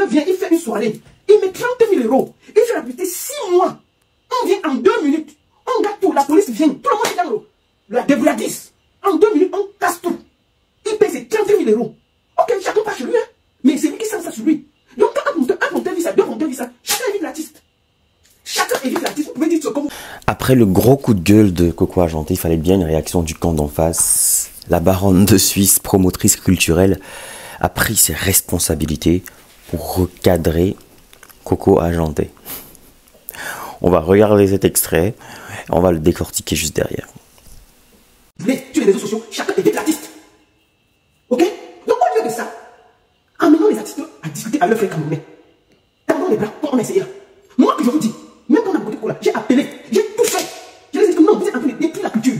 vient, il fait une soirée. Il met 30 000 euros. Il fait la publicité 6 mois. On vient en 2 minutes. On gâte tout. La police vient. Tout le monde est dans la débrouillardise. En 2 minutes, on casse tout. Il paye ses 30 000 euros. Ok, chacun passe sur lui. Hein. Mais c'est lui qui sent ça sur lui. Donc quand un monteur vit ça, deux monteurs vit ça, chacun évite l'artiste. Chacun évite l'artiste. Vous pouvez dire ce que vous... Après le gros coup de gueule de Coco Argenté, il fallait bien une réaction du camp d'en face. La baronne de Suisse, promotrice culturelle, a pris ses responsabilités pour recadrer Coco Argenté. On va regarder cet extrait, on va le décortiquer juste derrière. Mais sur les réseaux sociaux, chacun évite l'artiste. Ok? Donc au lieu de ça, amenons les artistes à discuter à leur frère camerounais. Tendons les bras, comme on a essayé là. Moi, je vous dis, même quand on a beaucoup de cola, j'ai appelé, j'ai tout fait. Je les ai dit que non, vous êtes en train de détruire la culture.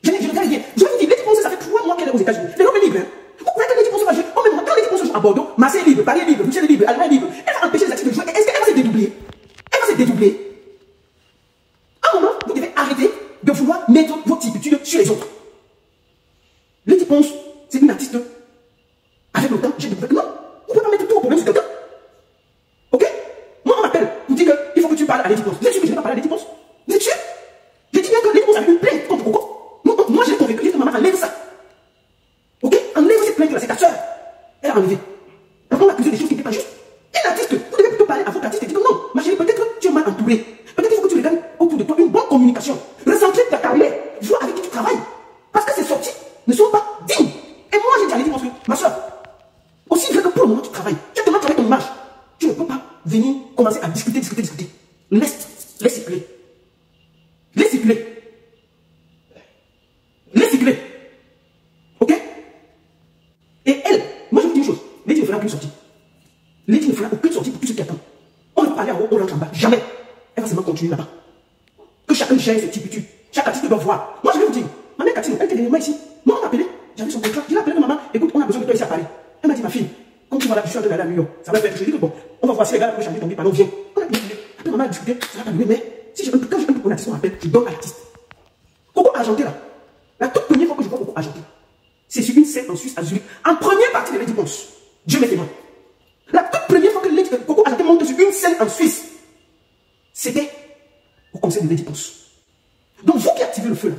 Je ne regarde rien. Je vous dis, Lady Ponce, ça fait 3 mois qu'elle est aux États-Unis. L'Europe est libre. Hein. Vous croyez que Lady Ponce va jouer? Oh, mais quand Lady Ponce joue à Bordeaux, Marseille est libre, Paris est libre, Bruxelles est libre, Allemagne est libre. Elle va empêcher les artistes de jouer. Est-ce qu'elle va se dédoubler? Elle va se dédoubler. À un moment, vous devez arrêter de vouloir mettre vos typitudes sur les autres. Lady Ponce, c'est une artiste. Avec le temps, j'ai découvert que non, on ne peut pas mettre tout au problème sur quelqu'un. Ok? Moi, on m'appelle pour dire qu'il faut que tu parles à Lady Ponce. Vous êtes sûr que je n'ai pas parlé à Lady Ponce? Vous êtes sûr? J'ai dit bien que Lady Ponce a eu une plainte contre Coco. Moi, j'ai convaincu que maman enlève ça. Ok? Enlève cette plainte-là, c'est ta soeur. Elle a enlevé. Après, on a accusé des choses qui n'étaient pas justes. Une artiste, vous devez plutôt parler à votre artiste et dire que non, ma chérie, peut-être que tu es mal entourée. Peut-être qu'il faut que tu regardes autour de toi une bonne communication. Recentrer ta carrière. Vois avec qui tu travailles. Parce que ces sorties ne sont pas dignes. Et moi, j'ai dit à Lady Ponce que, ma soeur, aussi vrai que pour le moment tu travailles, tu te mets avec ton image. Tu ne peux pas venir commencer à discuter. Laisse circuler. Laisse circuler. Ok? Et elle, moi je vous dis une chose, Lady ne fera aucune sortie. Lady ne fera aucune sortie pour tous ceux qui attendent. On ne va pas aller en haut, on rentre en bas. Jamais. Elle va seulement continuer là-bas. Que chacun gère ses typitudes. Chaque artiste doit voir. Moi je vais vous dire, ma mère Catine, elle était dernièrement ici. Moi on m'a appelé, j'avais son contrat. Je l'ai appelé, maman, écoute, on a besoin de toi ici à Paris. Elle m'a dit, ma fille, comme tu vois là, je suis en train d'aller à New York. Ça va faire. Je lui ai dit que bon, on va voir si les gars peuvent changer ton billet, viens. On a discuté. Après maman a discuté, ça va pas lui, mais si j'ai un quand j'ai un peu pour l'artiste, on m'appelle, je donne à l'artiste. Coco Argenté là. La toute première fois que je vois Coco Argenté, c'est sur une scène en Suisse à Zurich, en première partie de Lady Ponce. Dieu m'est témoin. La toute première fois que Coco Argenté monte sur une scène en Suisse, c'était au concert de Lady Ponce. Donc vous qui activez le feu là,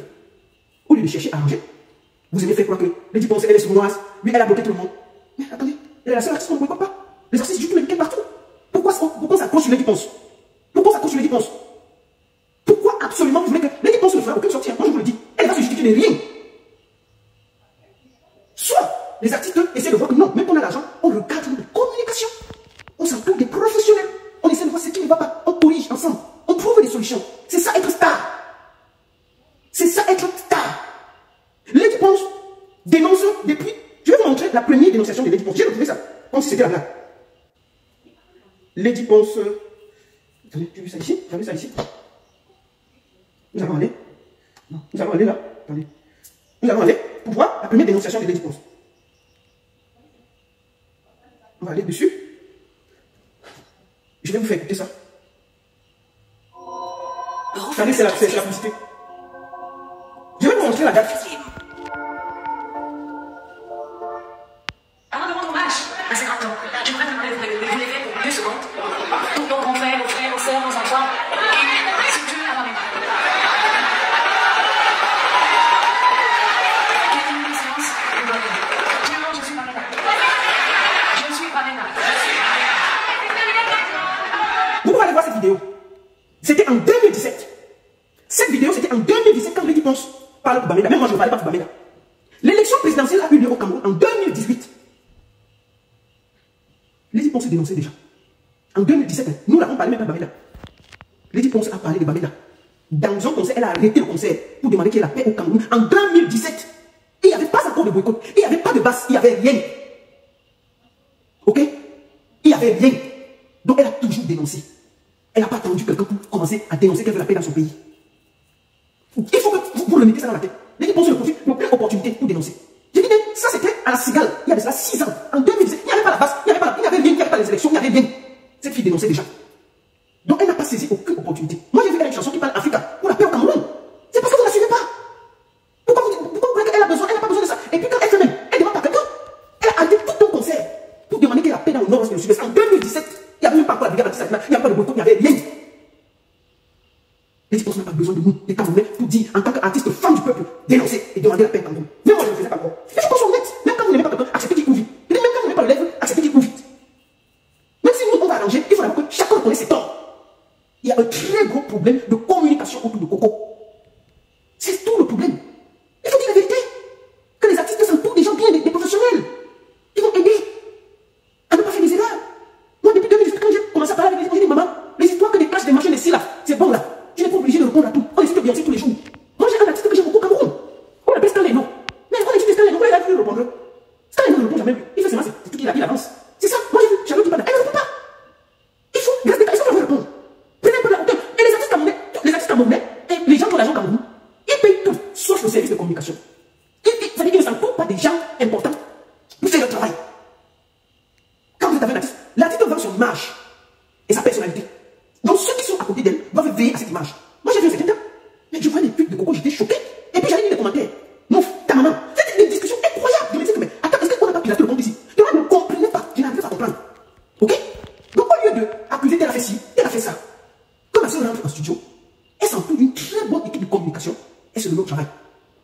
au lieu de chercher à arranger, vous aimez faire croire que Lady Ponce, elle est sournoise, lui elle a bloqué tout le monde. Mais attendez, elle est la seule artiste qu'on ne boycotte pas. Les artistes jouent tous les week-ends partout. Pourquoi ça accroche sur Lady Ponce? Pourquoi ça accroche sur Lady Ponce? Pourquoi absolument vous voulez que Lady Ponce ne fera aucune sortie? Moi je vous le dis, elle va se justifier de rien. Soit les artistes essaient de voir que non, même qu'on a l'argent, on regarde de communication. On s'entoure des professionnels. On essaie de voir ce qui ne va pas. On corrige ensemble. On trouve des solutions. C'est ça être star. C'est ça être star. Lady Ponce dénonce depuis. Je vais vous montrer la première dénonciation de Lady Ponce. J'ai retrouvé ça. Comme si c'était là. Lady Ponce. Attendez, tu as vu ça ici? Tu as vu ça ici? Nous allons aller. Non, nous allons aller là. Attendez. Nous allons aller pour voir la première dénonciation de Lady Ponce. On va aller dessus. Je vais vous faire écouter ça. Attendez, c'est la publicité. Je vais vous montrer la date. Avant de rendre hommage à ces grands temps, je voudrais demander vous lever pour 2 secondes. Tous nos grands frères, nos frères, nos sœurs, nos enfants. C'est Dieu à ma mémoire. Quelques minutes de silence pour donner. Dieu, non, je suis Pamela. Je suis Pamela. Vous pouvez aller voir cette vidéo. C'était en 2017. Cette vidéo, c'était en 2017 quand Lady Ponce parle pour Bamela. Même moi, je ne parlais pas pour Bamela. L'élection présidentielle a eu lieu au Cameroun en 2018. Lady Ponce dénonçait déjà. En 2017, nous n'avons parlé même pas de Bamela. Lady Ponce a parlé de Bamela. Dans un concert, elle a arrêté le concert pour demander qu'il y ait la paix au Cameroun. En 2017, il n'y avait pas encore de boycott. Il n'y avait pas de basse. Il n'y avait rien. Ok? Il n'y avait rien. Donc elle a toujours dénoncé. Elle n'a pas attendu quelqu'un pour commencer à dénoncer qu'elle veut la paix dans son pays. Il faut que vous le mettez ça dans la tête. Lady Ponce le profite pour plein d'opportunités pour dénoncer. J'ai dit, ça c'était à la Cigale, il y avait cela 6 ans. En 2017, il n'y avait pas la base, il n'y avait rien, il n'y avait pas les élections, il n'y avait rien. Cette fille dénonçait déjà. Donc elle n'a pas saisi aucune opportunité. Moi j'ai vu une chanson qui parle Africa pour la paix au Cameroun. C'est parce que vous ne la suivez pas. Pourquoi vous croyez qu'elle a besoin, elle n'a pas besoin de ça? Et puis quand elle fait même, elle demande à quelqu'un. Elle a arrêté tout un concert pour demander qu'il y ait la paix dans le nord-ouest et le sud-est en 2017. 2017, il n'y avait même pas encore la brigade anti-assassinat, il n'y avait pas de boycott, il n'y avait rien. Les Dipons n'ont pas besoin de nous, les Camerounais, pour dire, en tant qu'artiste femme du peuple, dénoncer et demander la paix au Cameroun. Même moi, je ne le faisais pas encore. Et je pense honnête, même quand vous n'aimez pas quelqu'un, acceptez qu'il court vite. Et même quand vous n'aimez pas le lèvre, acceptez qu'il court vite. Même si nous, on va arranger, il faut d'abord que chacun connaisse ses torts. Il y a un très gros problème de communication autour de Coco. C'est tout le problème. Il faut dire la vérité. Que les artistes s'entourent des gens bien, des professionnels. Qui vont aider à ne pas faire des erreurs. Moi, depuis 2018, quand j'ai commencé à parler avec les gens, j'ai dit, maman, les histoires que des clashs, des machins, des syllabes, c'est bon là. Tu n'es pas obligé de répondre à tout. On écoute Beyoncé tous les jours. Moi, j'ai un artiste que j'aime beaucoup au Cameroun. On l'appelle Stanley No. Mais on écoute Stanley No, il a vu répondre. Stanley No ne répond jamais. Il fait seulement, c'est tout qu'il a, il avance. C'est ça. Moi, j'ai vu Charlotte qui parle. Elle ne répond pas. Il faut, grâce à ça, on va répondre. Prenez un peu la hauteur. Et les artistes camerounais, et les gens qui ont l'argent Cameroun, ils payent tout, sauf le service de communication. Ça veut dire qu'ils ne s'entourent pas des gens importants pour faire leur travail. Quand vous êtes avec un artiste, l'artiste vend son image et sa personnalité. Donc ceux qui sont à côté d'elle doivent veiller à cette image. Moi j'ai vu un certain temps, mais je vois les pubs de Coco, j'étais choqué. Et puis j'allais lire les commentaires. Mouf, ta maman. C'était des discussions incroyables. Je me disais que, mais attends, est-ce qu'on n'a pas piloté le monde ici? Et moi je ne comprenais pas, je n'arrivais pas à comprendre. Ok? Donc au lieu d'accuser tel a fait ci, tel a fait ça, quand ma soeur rentre en studio, elle s'entoure d'une très bonne équipe de communication et c'est de notre travail.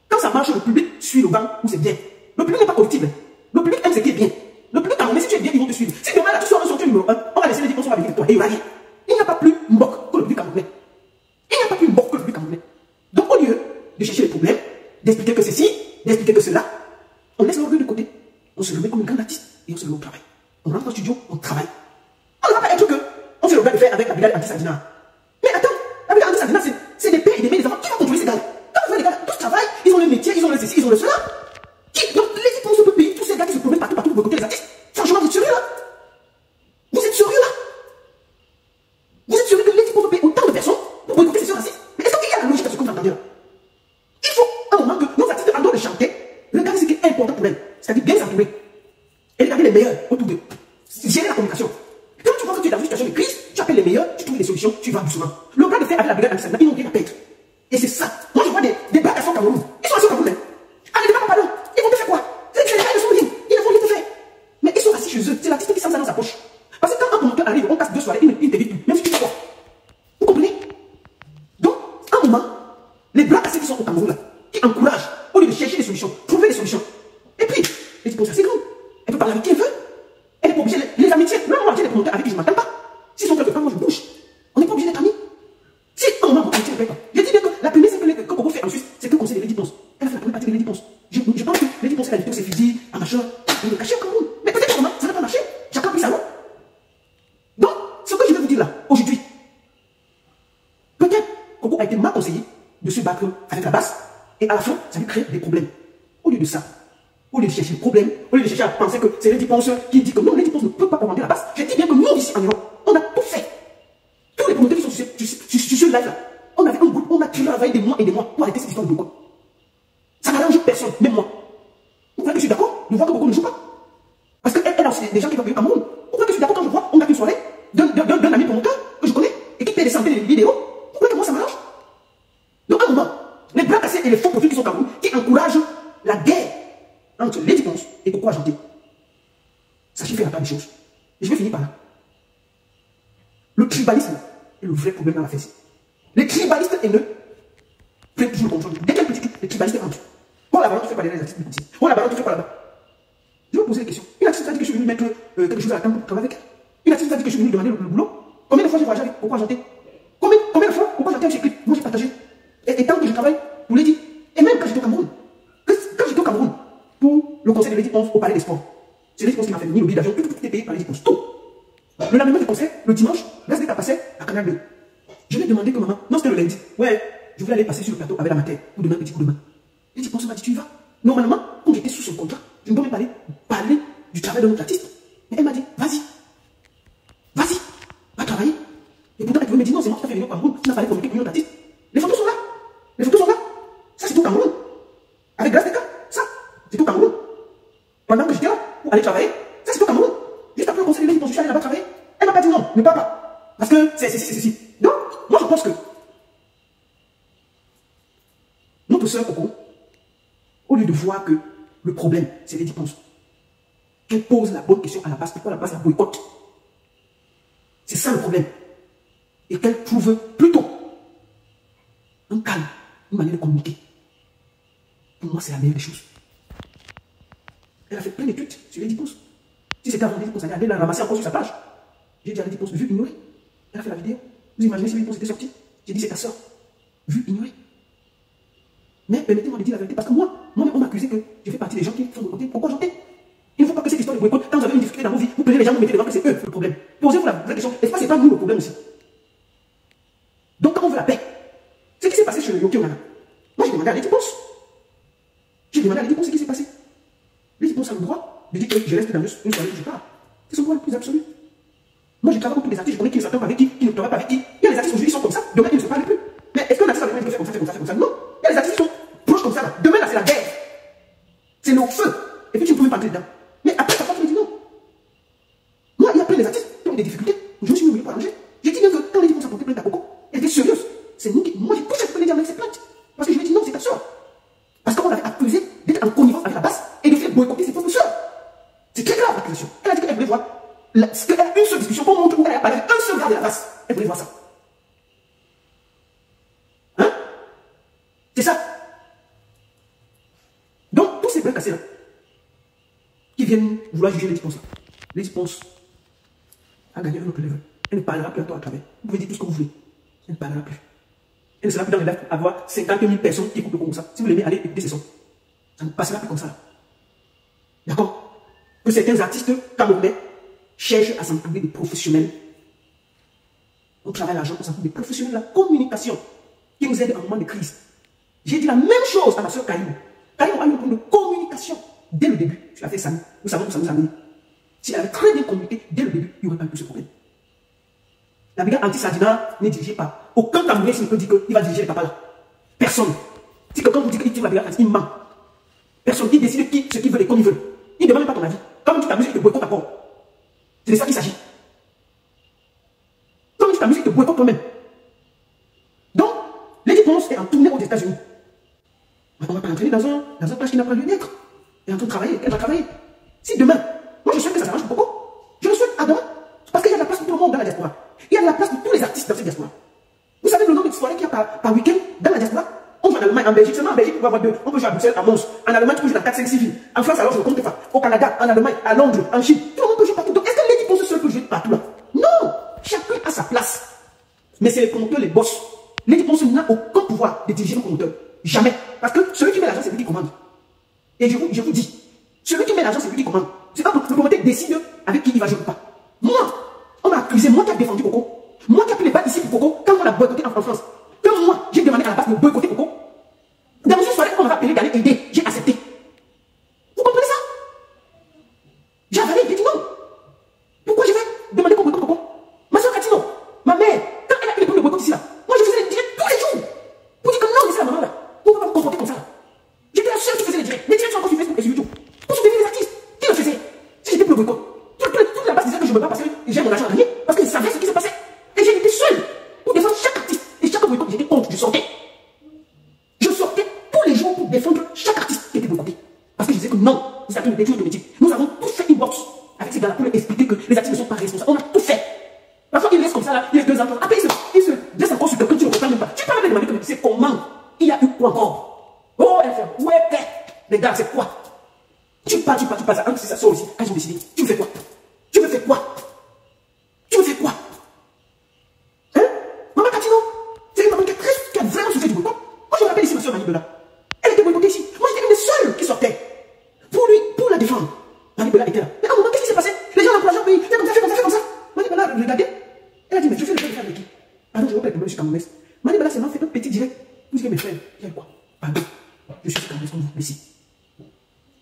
Quand ça marche, le public suit le vent où c'est bien. Le public n'est pas corruptible. Le public aime ce qui est bien. Le public camerounais, si tu es bien, ils vont te suivre. Si demain là, tu sors un sortie numéro 1, on va laisser les 10% avec toi et il n'y aura rien. Il n'y a pas plus moque que le public camerounais. Il n'y a pas plus moque que le public camerounais. Donc au lieu de chercher les problèmes, d'expliquer que ceci, d'expliquer que cela, on laisse l'orgueil de côté. On se remet comme un grand artiste et on se remet au travail. On rentre au studio, on travaille. On ne va pas être que on fait le bien de faire avec la brigade anti-Sadina. Mais attends, la brigade anti-Sadina, c'est des pères et des mères des enfants. Qui va contrôler ces gars-là? Quand les gars, tous travaillent, ils ont le métier, ils ont le ceci, ils ont le cela. Donc les Dipons se peuvent payer tous ces gars qui se promènent partout pour boycotter les artistes. Franchement, vous êtes sérieux là? Vous êtes sérieux là? Vous êtes sérieux que les Dipons se payent autant de personnes pour boycotter ces artistes? Mais est-ce qu'il y a la logique à ce que vous entendez là? Il faut un moment que nos artistes, en dehors de chanter, regardez ce qui est important pour elles. C'est-à-dire bien s'entourer. Et regarder les meilleurs autour d'eux. Gérer la communication. Quand tu vois que tu es dans une situation de crise, tu appelles les meilleurs, tu trouves des solutions, tu vas doucement. Le bras de fer avec la brigade anti-Sadina, ils n'ont rien à perdre. Et c'est ça. Moi, je vois des bras qui sont au Cameroun. Ils sont assis au Cameroun. Allez, pas pardon. Ils vont te faire quoi? C'est les gars, ils sont rien. Ils ne vont rien te faire. Mais ils sont assis chez eux. C'est l'artiste qui sent ça dans sa poche. Parce que quand un promoteur arrive, on casse 2 soirées, il ne t'évite plus. Même si tu fais quoi? Vous comprenez? Donc, à un moment, les bras cassés qui sont au Cameroun, là, qui encouragent, au lieu de chercher des solutions, trouver des solutions. Et puis, les Dipons, c'est assez grand. Elle peut parler avec qui elle veut. Elle n'est pas obligée. Les amitiés, même moi, j'ai des promoteurs avec qui je ne m'entends pas. S'ils sont quelque part, moi je bouge. On n'est pas obligé d'être amis. Si à un moment, vous amitié ne paye pas. Je dis bien que la première, c'est que Coco fait en Suisse, c'est que conseil des Dipons. Elle a fait la première partie des Dipons. Je pense que les Dipons, c'est la vidéo, c'est fusil, un machin, on le cacher au Cameroun. Mais peut-être comment ça n'a pas marché. Chacun a pris sa route. Donc, ce que je vais vous dire là, aujourd'hui, peut-être Coco a été mal conseillé de se battre avec la basse, et à la fin, ça lui crée des problèmes. Au lieu de ça, au lieu de chercher le problème, au lieu de chercher à penser que c'est les Dipons qui dit que non, les Dipons ne peuvent pas commander la basse, je dis bien que nous, ici en Europe, on a tout fait. Tous les promoteurs qui sont sur ce live-là, on avait un groupe, on a travaillé des mois et des mois pour arrêter cette histoire de boycott. Ça n'arrange personne, même moi. Vous croyez que je suis d'accord de voir que Coco ne joue pas? Parce qu'elle a aussi des gens qui veulent au Cameroun. Vous croyez que je suis d'accord quand je vois, on a une soirée d'un ami promoteur que je connais et qui paie des centaines de vidéos? Vous croyez que moi ça m'arrange? Donc à un moment, les bras cassés et les faux profils qui sont au Cameroun, qui encouragent la guerre entre les Dipons et Coco Argenté. Sachez faire la part des choses. Et je vais finir par là. Le tribalisme est le vrai problème dans la fête. Les tribalistes haineux prennent toujours le contrôle. Dès qu'il y a une petite, les tribalistes rentrent. Bon, là-bas, tu fais parler des artistes petits. Bon, là-bas, tu fais pas là-bas. Je vais vous poser des questions. Une artiste a dit que je suis venu mettre quelque chose à la table pour travailler avec elle. Une artiste a dit que je suis venu demander le boulot. Combien de fois j'ai voyagé avec Coco Argenté? Combien de fois Coco Argenté a écrit? Moi, j'ai partagé. Et tant que je travaille pour les dit. Et même quand j'étais au Cameroun. Quand j'étais au Cameroun, pour le conseil de Lady Ponce au Palais des Sports, c'est Lady Ponce qui m'a fait venir le billet d'avion, tout est payé par Lady Ponce. Tout. Le lendemain du conseil, le dimanche, Grâce a passé à Canal 2. Je lui ai demandé que maman, non, c'était le lundi. Ouais, je voulais aller passer sur le plateau avec la mater pour donner un petit coup de main. Lady Ponce m'a dit, tu y vas? Normalement, quand j'étais sous son contrat, je ne dois même pas parler du travail de notre artiste. Mais elle m'a dit, vas-y, va travailler. Et pourtant, elle pouvait me dire, non, c'est moi qui t'ai fait venir au Cameroun, tu n'as pas allé communiquer avec notre artiste. Les photos sont là. Les photos sont là. Ça, c'est tout au Cameroun. Avec Grâce Descartes, ça, c'est tout au Cameroun. Pendant que j'étais là, pour aller travailler, ça, c'est tout au Cameroun. Juste après le conseil de Lady Ponce, je suis allé là-bas travailler. Elle m'a pas dit non, ne pars pas. Parce que c'est ceci. Donc, moi, je pense que notre sœur Coco, au lieu de voir que le problème, c'est Lady Ponce, qu'elle pose la bonne question à la base, pourquoi la base la boycotte. C'est ça le problème. Et qu'elle trouve plutôt un calme, une manière de communiquer. Pour moi, c'est la meilleure des choses. Elle a fait plein d'études sur les diplômes. Si c'était avant les diplômes, elle allait la ramasser encore sur sa page. J'ai dit à les diplômes, vue ignorée. Elle a fait la vidéo. Vous imaginez si les diplômes étaient sortis? J'ai dit, c'est ta soeur. Vue ignorée. Mais permettez-moi de dire la vérité, parce que moi, on m'a accusé que je fais partie des gens qui font boycotter. Pourquoi chanter? Il ne faut pas que cette histoire de boycott, quand vous avez une difficulté dans vos vies, vous prenez les gens, vous mettez devant que c'est eux le problème. Posez-vous la vraie question. Est-ce que c'est pas nous le problème aussi? Donc, quand on veut la paix, ce qui s'est passé chez le Yoki Onana, moi j'ai demandé à l'équipe. J'ai demandé à l'équipe ce qui s'est passé. L'équipe a le droit de dire que je reste dans une soirée où je pars. C'est son droit le plus absolu. Moi je travaille avec tous les artistes, je connais qui ne s'attendent pas avec qui ne travaillent pas avec qui. Il y a des artistes aujourd'hui qui sont comme ça, demain ils ne se parlent plus. Mais est-ce qu'un artiste avec peut faire comme ça, faire comme ça, faire comme ça? Non. Il y a des artistes qui sont proches comme ça là. Demain là c'est la guerre. C'est le feu. Et puis tu ne peux même pas entrer dedans. Mais après ta tu me dis non. Moi il y a plein d'artistes qui ont des difficultés. Je me suis mis pour arranger. J'ai dit bien que quand les gens s'ont porté plainte à Coco, elle était sérieuse. C'est nous qui. Moi j'ai poussé à ce que les gens avec ses plaintes. Parce que je lui ai dit non, c'est ta soeur. Parce qu'on l'avait accusé d'être en connivence avec la basse et de faire boycotter ses propres soeurs. C'est très grave l'accusation. Elle a dit qu'elle voulait voir ce qu'elle a une seule discussion pour montrer où elle a parlé un seul gars de la basse. Elle voulait voir ça. Hein? C'est ça. Donc, tous ces bras cassés là, qui viennent vouloir juger les dipenses là, les dipenses a gagné un autre level. Elle ne parlera plus à toi à travers. Vous pouvez dire tout ce que vous voulez. Elle ne parlera plus. Elle ne sera plus dans les lives pour avoir 50 000 personnes qui écoutent le comme ça. Si vous l'aimez, allez écouter ces sons. Ça ne passera plus comme ça. D'accord? Que certains artistes camerounais cherchent à s'entourer des professionnels. On travaille l'argent, on s'entoure des professionnels de la communication qui nous aident en moment de crise. J'ai dit la même chose à ma soeur Kaïm. Kaïm a eu un problème de communication dès le début. Tu l'as fait Samy. Nous savons où ça nous a mené. Si elle avait très bien communiqué dès le début, il n'y aurait pas eu ce problème. La brigade anti-Sadina n'est dirigée par aucun Camerounais qui ne peut dire qu'il va diriger les papas là. Personne. Si quelqu'un vous dit qu'il tire la brigade anti, il ment. Personne qui décide ce qu'il veut et comme il veut. Il ne demande même pas ton avis. Quand tu t'amuses, il te boycotte d'abord. C'est de ça qu'il s'agit. Quand tu t'amuses, il te boycotte toi-même. Donc, l'équipe est en tournée aux États-Unis. On ne va pas l'entraîner dans un page qui n'a pas lieu d'être. Elle est en train de travailler. Elle va travailler. Si demain, moi je souhaite que ça s'arrange pour Coco. Je le souhaite à demain. Parce qu'il y a de la place pour tout le monde dans la diaspora. Il y a de la place pour tous les artistes dans cette diaspora. Vous savez le nombre de soirées qu'il y a par week-end dans la diaspora? On joue en Allemagne, en Belgique. Seulement en Belgique, on peut avoir deux. On peut jouer à Bruxelles, à Mons. En Allemagne, tu peux jouer dans 4-5 villes. En France, alors je ne compte pas. Au Canada, en Allemagne, à Londres, en Chine. Tout le monde peut jouer partout. Donc est-ce que l'équipe seul peut jouer partout là? Non! Chacun a sa place. Mais c'est les promoteurs, les boss. L'équipe n'a aucun pouvoir de diriger le promoteur. Jamais. Parce que celui qui met l'argent, c'est lui qui commande. Et je vous dis, celui qui met l'argent, c'est lui qui commande. C'est pas le promoteur décide avec qui il va jouer ou pas. Moi, on m'a accusé, moi qui ai défendu Coco. Moi qui ai pris les balles ici pour Coco, quand on l'a boycotté en France. Que moi, j'ai demandé à la base de boycotter Coco. Dans une soirée, on m'a appelé d'aller aider. J'ai accepté. Vous comprenez ça? J'ai avalé, j'ai dit non. Pourquoi je vais demander qu'on boycotte Coco? Ma soeur Catino, ma mère, quand elle a pris les problèmes de boycott ici là, moi je faisais les directs tous les jours. Pour dire que non, mais c'est la maman là. Vous ne pouvez pas vous comporter comme ça là. J'étais la seule qui faisait les directs. Les directs sont encore sur Facebook et sur YouTube. Pour soutenir les artistes. Qui le faisait? Si j'étais pour le boycott. Toute la base disait que je ne veux pas parce que j'ai mon argent à gagner. Parce qu'ils savaient ce qui se passait. Et j'ai été seul pour défendre chaque artiste. Et chaque boycott, j'étais contre, je sortais. Je sortais tous les jours pour défendre chaque artiste qui était boycotté. Parce que je disais que non, c'est une décision de métier. Nous avons tous fait une box avec ces gars-là pour leur expliquer que les artistes ne sont pas responsables. On a tout fait. Parfois, ils laissent comme ça là, il y a 2 ans. Après, ils se laissent encore sur quelqu'un, tu ne comprends même pas. Tu peux même demander que c'est comment? Il y a eu quoi encore? Oh, elle fait, ouais, les gars, c'est quoi? Tu parles, ça, si ça sort aussi, quand ils ont décidé, tu me fais quoi? Tu me fais quoi? Tu me fais quoi? Hein? Maman Catino, c'est une maman qui a vraiment souffert du boycott. Moi, je me rappelle ici ma soeur Manibela. Elle était boycottée ici. Moi, j'étais une des seules qui sortait. Pour la défendre. Manibela était là. Mais à un moment, qu'est-ce qui s'est passé? Les gens l'encouragent, mais fais comme ça, fais comme ça. Manibela, regardez. Elle a dit, mais je fais le jeu de faire avec qui? Pardon, je vois pas les problèmes, je suis camerounaise. Manibela seulement fait un petit direct. Vous dites, mes frères, il y a quoi? Pardon, je suis camerounaise comme vous, ici.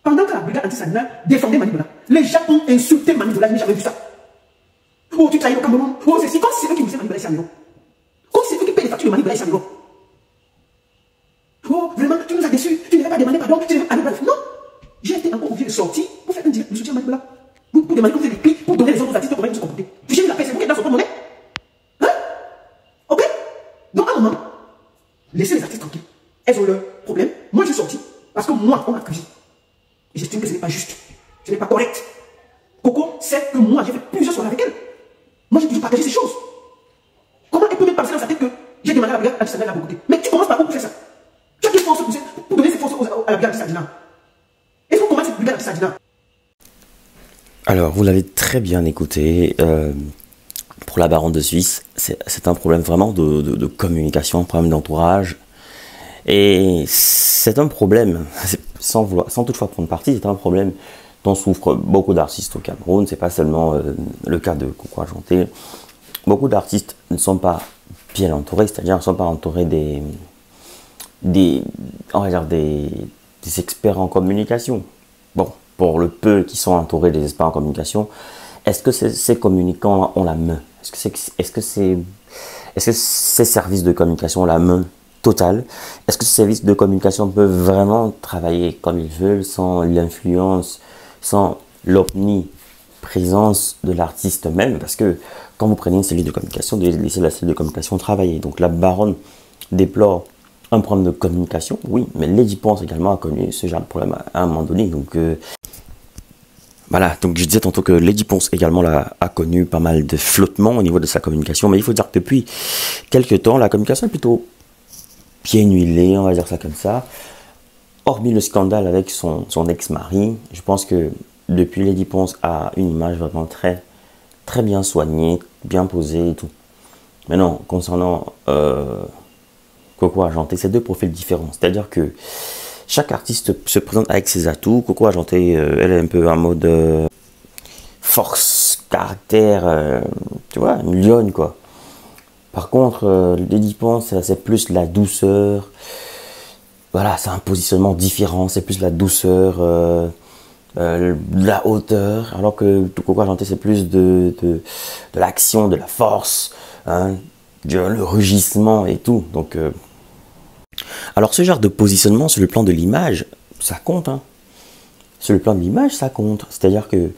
Pendant que la brigade anti-Sadina défendait Manibela, les gens ont insulté Manibela, je n'ai jamais vu ça. Oh, tu trahis le Cameroun. Oh, c'est si, comme si c'est eux qui vous Manibela ici à Miro. Comme si c'est eux qui payent les factures de Manibela ici à Miro. Oh, vraiment, tu nous as déçus, tu n'avais pas demandé pardon, tu n'avais pas demandé. Non, j'ai été encore obligé de sortir pour faire un direct de soutien à Manibela. Pour demander qu'on fasse des clips, pour donner les autres artistes comment ils se comporter. J'ai eu la paix, c'est vous qui êtes dans son porte-monnaie. Hein? Ok? Donc, à un moment, laissez les artistes tranquilles. Elles ont leurs problèmes. Moi, je suis sorti parce que moi, on m'a accusé. Et j'estime que ce n'est pas juste. Ce n'est pas correct. Coco sait que moi, j'ai fait plusieurs soirées avec elle. Moi, Moi, j'ai toujours partagé ces choses. Comment elle peut même penser dans sa tête que j'ai demandé à la brigade anti-Sadina de côté? Mais tu commences par où pour faire ça? Tu as quelle force pour donner ces forces à la brigade anti-Sadina? Est-ce qu'on commence cette brigade anti-Sadina? Alors, vous l'avez très bien écouté. Pour la baronne de Suisse, c'est un problème vraiment de communication, un problème d'entourage. Et c'est un problème, sans toutefois prendre parti, c'est un problème dont souffrent beaucoup d'artistes au Cameroun. C'est pas seulement le cas de Coco Argenté. Beaucoup d'artistes ne sont pas bien entourés, c'est-à-dire ne sont pas entourés on va dire des experts en communication. Bon, pour le peu qui sont entourés des experts en communication, est-ce que ces communicants ont la main? Est-ce que ces services de communication ont la main totale? Est-ce que ces services de communication peuvent vraiment travailler comme ils veulent, sans l'influence, sans l'omniprésence de l'artiste même? Parce que quand vous prenez une cellule de communication, vous devez laisser la cellule de communication travailler. Donc la baronne déplore un problème de communication, oui, mais Lady Ponce également a connu ce genre de problème à un moment donné. Donc voilà, donc je disais tantôt que Lady Ponce également a connu pas mal de flottements au niveau de sa communication, mais il faut dire que depuis quelques temps, la communication est plutôt bien huilée, on va dire ça comme ça. Hormis le scandale avec son ex-mari, je pense que depuis Lady Ponce a une image vraiment très, très bien soignée, bien posée et tout. Maintenant, concernant Coco Argenté, c'est deux profils différents, c'est-à-dire que chaque artiste se présente avec ses atouts. Coco Argenté, elle est un peu en mode force, caractère, tu vois, une lionne quoi. Par contre, Lady Ponce, c'est plus la douceur. Voilà, c'est un positionnement différent, c'est plus la douceur, la hauteur. Alors que Coco Argenté, c'est plus de l'action, de la force, hein, le rugissement et tout. Donc, alors ce genre de positionnement sur le plan de l'image, ça compte. Hein. Sur le plan de l'image, ça compte. C'est-à-dire que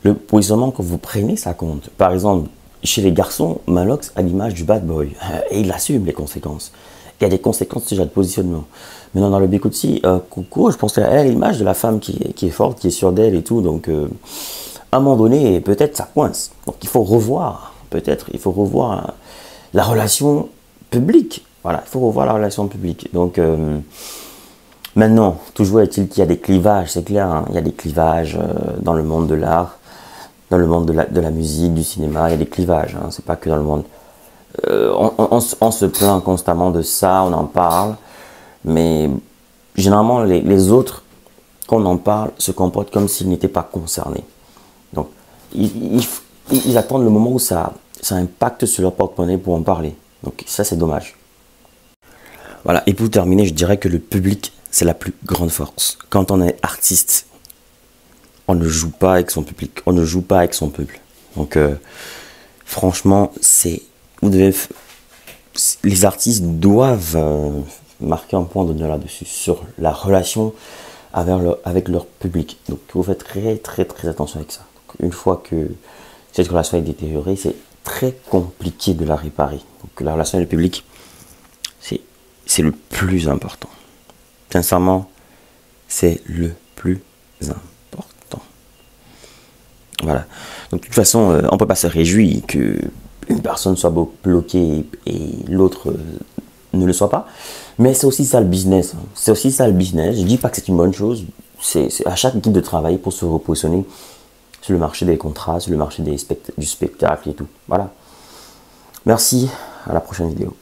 le positionnement que vous prenez, ça compte. Par exemple, chez les garçons, Malox a l'image du bad boy. Et il assume les conséquences. Il y a des conséquences de ce genre de positionnement. Maintenant, dans le Bikutsi, Coco, je pense qu'elle a l'image de la femme qui est forte, qui est sûre d'elle et tout. Donc, à un moment donné, peut-être ça coince. Donc, il faut revoir. Peut-être, il faut revoir la relation publique. Voilà, il faut revoir la relation publique. Donc, maintenant, toujours est-il qu'il y a des clivages, c'est clair. Hein, il y a des clivages dans le monde de l'art, dans le monde de la musique, du cinéma. Il y a des clivages. Hein, c'est pas que dans le monde. On se plaint constamment de ça, on en parle. Mais généralement, les autres, quand on en parle, se comportent comme s'ils n'étaient pas concernés. Donc, ils attendent le moment où ça impacte sur leur porte-monnaie pour en parler. Donc, ça, c'est dommage. Voilà, et pour terminer, je dirais que le public, c'est la plus grande force. Quand on est artiste, on ne joue pas avec son public, on ne joue pas avec son peuple. Donc, franchement, les artistes doivent marquer un point d'honneur là-dessus, sur la relation avec leur public. Donc, vous faites très, très, très attention avec ça. Donc, une fois que cette relation est détériorée, c'est très compliqué de la réparer. Donc, la relation avec le public, c'est le plus important. Sincèrement, c'est le plus important. Voilà. Donc, de toute façon, on ne peut pas se réjouir qu'une personne soit bloquée et l'autre ne le soit pas. Mais c'est aussi ça le business. C'est aussi ça le business. Je ne dis pas que c'est une bonne chose. C'est à chaque équipe de travailler pour se repositionner sur le marché des contrats, sur le marché du spectacle et tout. Voilà. Merci. À la prochaine vidéo.